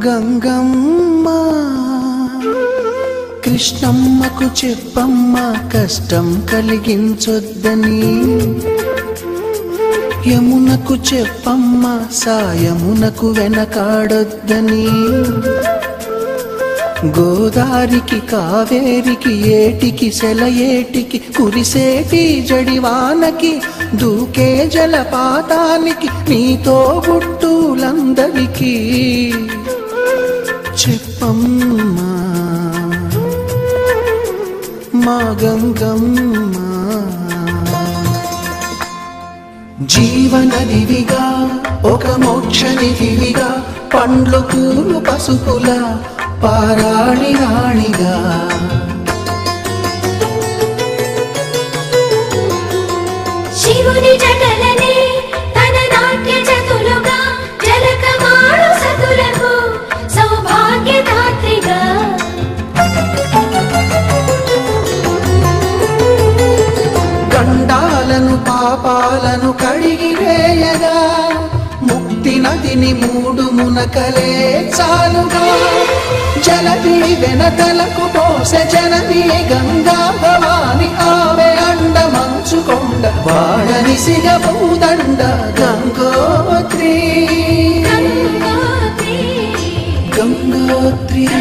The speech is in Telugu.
గంగమ్మ కృష్ణమ్మకు చెప్పమ్మ కష్టం కలిగించొద్దని, యమునకు చెప్పమ్మ సాయమునకు వెనకాడొద్దని, గోదారికి కావేరికి ఏటికి సెలయేటికి కురిసేటి జడివానకి దూకే జలపాతానికి నీతో గుట్టులందరికీ చెప్పమ్మా మా గంగమ్మ. జీవనదివిగా ఒక మోక్షనిధివిగా పండ్లు పూలు పసుపుల పారాణి రాణిగా, శివుని జటలనే తన నాట్య చతులుగా జలకమాడు సతులకు సౌభాగ్యదాత్రిగా, గండాలను పాపాలను కడిగివేయగా ముక్తి నదిని మూడు మునకలే చాలుగా, జలది వెనతలకు పోసె జనని గంగా భవాని ఆమె అండ మంచుకొండ వాడని సిగబూదండ గంగోత్రి గంగోత్రి.